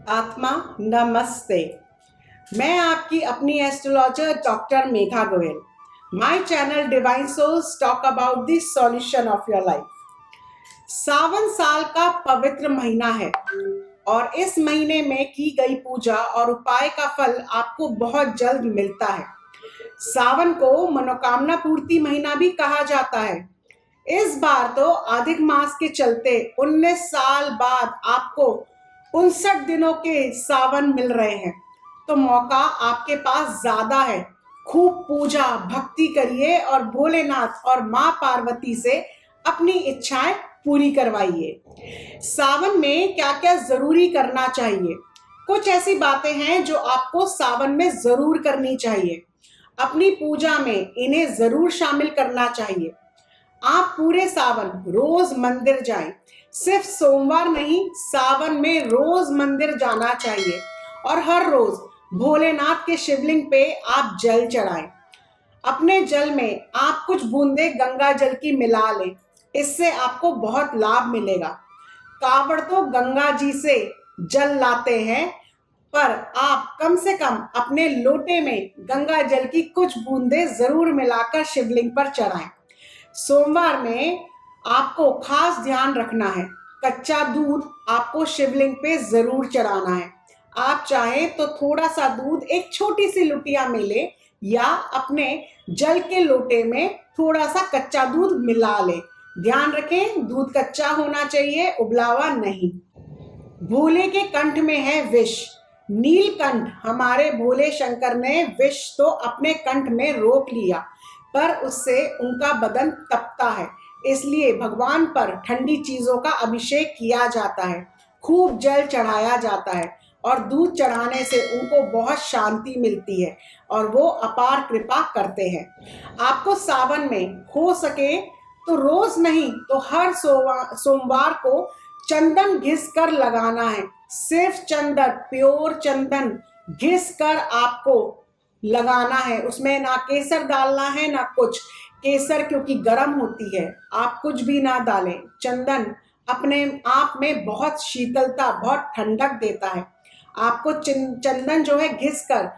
आत्मा नमस्ते। मैं आपकी अपनी astrologer doctor Megha Goyal. My channel divine souls talk about the solution of your life. Sawan साल का पवित्र महीना है और इस महीने में की गई पूजा और उपाय का फल आपको बहुत जल्द मिलता है। सावन को मनोकामना पूर्ति महीना भी कहा जाता है। इस बार तो अधिक मास के चलते 19 साल बाद आपको 59 दिनों के सावन मिल रहे हैं, तो मौका आपके पास ज्यादा है। खूब पूजा भक्ति करिए और भोलेनाथ और माँ पार्वती से अपनी इच्छाएं पूरी करवाइए। सावन में क्या क्या जरूरी करना चाहिए? कुछ ऐसी बातें हैं जो आपको सावन में जरूर करनी चाहिए। अपनी पूजा में इन्हें जरूर शामिल करना चाहिए। आप पूरे सावन रोज मंदिर जाएं। सिर्फ सोमवार नहीं, सावन में रोज मंदिर जाना चाहिए और हर रोज भोलेनाथ के शिवलिंग पे आप जल चढ़ाएं। अपने जल में आप कुछ बूंदे गंगा जल की मिला लें, इससे आपको बहुत लाभ मिलेगा। कावड़ तो गंगा जी से जल लाते हैं, पर आप कम से कम अपने लोटे में गंगा जल की कुछ बूंदे जरूर मिलाकर शिवलिंग पर चढ़ाएं। सोमवार में आपको खास ध्यान रखना है, कच्चा दूध आपको शिवलिंग पे जरूर चढ़ाना है। आप चाहें तो थोड़ा सा दूध एक छोटी सी लुटिया में ले या अपने जल के लोटे में थोड़ा सा कच्चा दूध मिला ले। ध्यान रखें, दूध कच्चा होना चाहिए, उबला नहीं। भोले के कंठ में है विष। नीलकंठ हमारे भोले शंकर ने विष तो अपने कंठ में रोक लिया, पर उससे उनका बदन तपता है, इसलिए भगवान पर ठंडी चीजों का अभिषेक किया जाता है, खूब जल चढ़ाया जाता है और दूध चढ़ाने से उनको बहुत शांति मिलती है और वो अपार कृपा करते हैं। आपको सावन में हो सके तो रोज नहीं तो हर सोमवार को चंदन घिस कर लगाना है। सिर्फ चंदन, प्योर चंदन घिस कर आपको लगाना है। उसमें ना केसर डालना है ना कुछ। केसर क्योंकि गर्म होती है, आप कुछ भी ना डालें। चंदन अपने आप में बहुत शीतलता, बहुत ठंडक देता है। आपको चंदन जो है घिस कर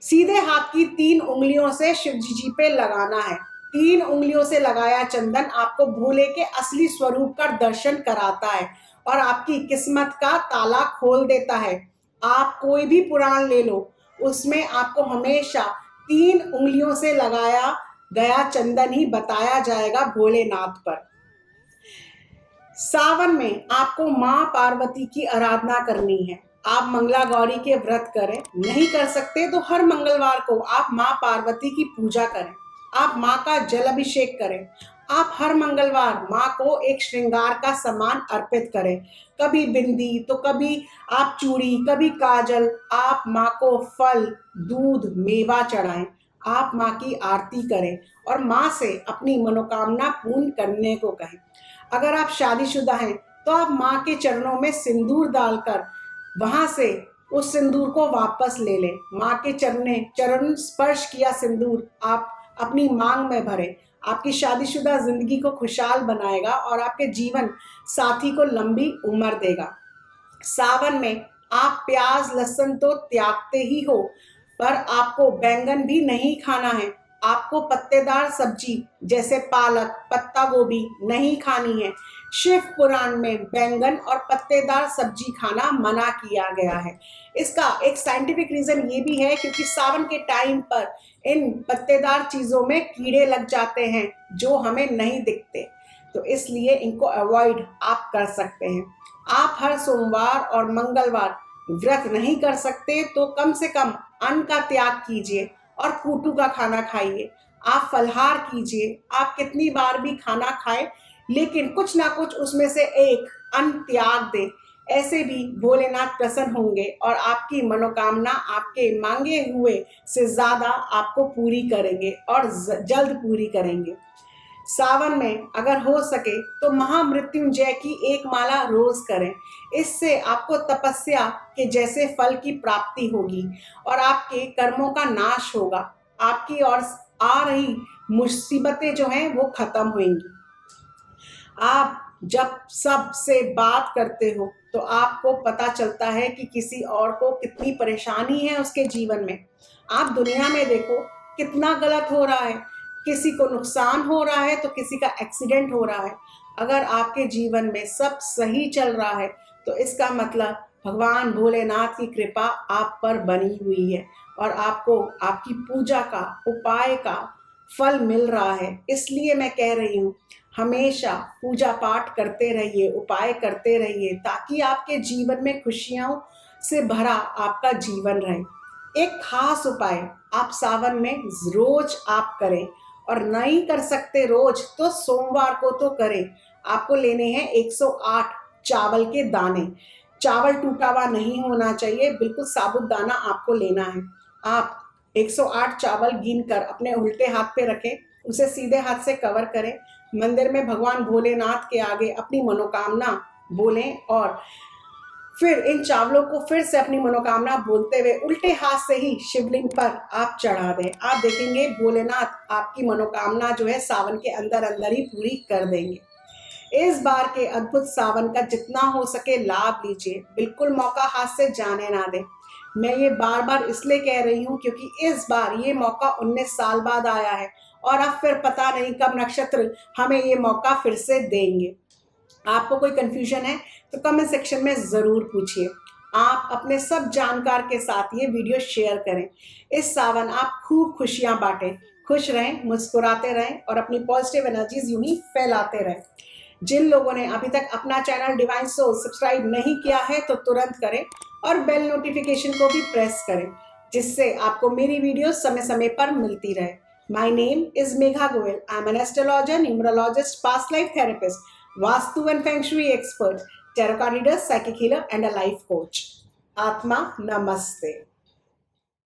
सीधे हाथ की 3 उंगलियों से शिव जी पे लगाना है। 3 उंगलियों से लगाया चंदन आपको भोले के असली स्वरूप का दर्शन कराता है और आपकी किस्मत का ताला खोल देता है। आप कोई भी पुराण ले लो, उसमें आपको हमेशा 3 उंगलियों से लगाया गया चंदन ही बताया जाएगा भोलेनाथ पर। सावन में आपको माँ पार्वती की आराधना करनी है। आप मंगला गौरी के व्रत करें, नहीं कर सकते तो हर मंगलवार को आप माँ पार्वती की पूजा करें। आप माँ का जल अभिषेक करें। आप हर मंगलवार माँ को एक श्रृंगार का सामान अर्पित करें। कभी बिंदी तो कभी आप चूड़ी, कभी काजल। आप माँ को फल, दूध, मेवा चढ़ाएं। आप माँ की आरती करें और माँ से अपनी मनोकामना पूर्ण करने को कहें। अगर आप शादीशुदा हैं तो आप माँ के चरणों में सिंदूर डालकर वहां से उस सिंदूर को वापस ले लें। माँ के चरण स्पर्श किया सिंदूर आप अपनी मांग में भरें। आपकी शादीशुदा जिंदगी को खुशहाल बनाएगा और आपके जीवन साथी को लंबी उम्र देगा। सावन में आप प्याज लहसुन तो त्यागते ही हो, पर आपको बैंगन भी नहीं खाना है। आपको पत्तेदार सब्जी जैसे पालक, पत्ता गोभी नहीं खानी है। शिव पुराण में बैंगन और पत्तेदार सब्जी खाना मना किया गया है। इसका एक साइंटिफिक रीजन ये भी है क्योंकि सावन के टाइम पर इन पत्तेदार चीजों में कीड़े लग जाते हैं जो हमें नहीं दिखते, तो इसलिए इनको अवॉइड आप कर सकते हैं। आप हर सोमवार और मंगलवार व्रत नहीं कर सकते तो कम से कम अन्न का त्याग कीजिए और कूटू का खाना खाइए। आप फलहार कीजिए। आप कितनी बार भी खाना खाएं, लेकिन कुछ ना कुछ उसमें से एक अन्न त्याग दें। ऐसे भी भोलेनाथ प्रसन्न होंगे और आपकी मनोकामना आपके मांगे हुए से ज्यादा आपको पूरी करेंगे और जल्द पूरी करेंगे। सावन में अगर हो सके तो महामृत्युंजय की एक माला रोज करें। इससे आपको तपस्या के जैसे फल की प्राप्ति होगी और आपके कर्मों का नाश होगा। आपकी ओर आ रही मुसीबतें जो हैं वो खत्म होंगी। आप जब सबसे बात करते हो तो आपको पता चलता है कि किसी और को कितनी परेशानी है उसके जीवन में। आप दुनिया में देखो कितना गलत हो रहा है, किसी को नुकसान हो रहा है तो किसी का एक्सीडेंट हो रहा है। अगर आपके जीवन में सब सही चल रहा है तो इसका मतलब भगवान भोलेनाथ की कृपा आप पर बनी हुई है और आपको आपकी पूजा का, उपाय का फल मिल रहा है। इसलिए मैं कह रही हूँ, हमेशा पूजा पाठ करते रहिए, उपाय करते रहिए, ताकि आपके जीवन में खुशियों से भरा आपका जीवन रहे। एक खास उपाय आप सावन में रोज आप करें, और नहीं कर सकते रोज तो सोमवार को तो करें। आपको लेने हैं 108 चावल के दाने। चावल टूटा हुआ नहीं होना चाहिए, बिल्कुल साबुत दाना आपको लेना है। आप 108 चावल गिन कर अपने उल्टे हाथ पे रखें, उसे सीधे हाथ से कवर करें, मंदिर में भगवान भोलेनाथ के आगे अपनी मनोकामना बोलें और फिर इन चावलों को फिर से अपनी मनोकामना बोलते हुए उल्टे हाथ से ही शिवलिंग पर आप चढ़ा दें। आप देखेंगे भोलेनाथ आपकी मनोकामना जो है सावन के अंदर अंदर ही पूरी कर देंगे। इस बार के अद्भुत सावन का जितना हो सके लाभ लीजिए, बिल्कुल मौका हाथ से जाने ना दें। मैं ये बार बार इसलिए कह रही हूँ क्योंकि इस बार ये मौका 19 साल बाद आया है और अब फिर पता नहीं कब नक्षत्र हमें ये मौका फिर से देंगे। आपको कोई कंफ्यूजन है तो कमेंट सेक्शन में ज़रूर पूछिए। आप अपने सब जानकार के साथ ये वीडियो शेयर करें। इस सावन आप खूब खुशियां बांटें, खुश रहें, मुस्कुराते रहें और अपनी पॉजिटिव एनर्जीज यूं ही फैलाते रहें। जिन लोगों ने अभी तक अपना चैनल डिवाइन सोल सब्सक्राइब नहीं किया है तो तुरंत करें और बेल नोटिफिकेशन को भी प्रेस करें, जिससे आपको मेरी वीडियो समय समय पर मिलती रहे। My name is Megha Goel. I'm an astrologer, numerologist, past life therapist, Vastu and Feng Shui expert, tarot card reader, psychic healer, and a life coach. Atma Namaste.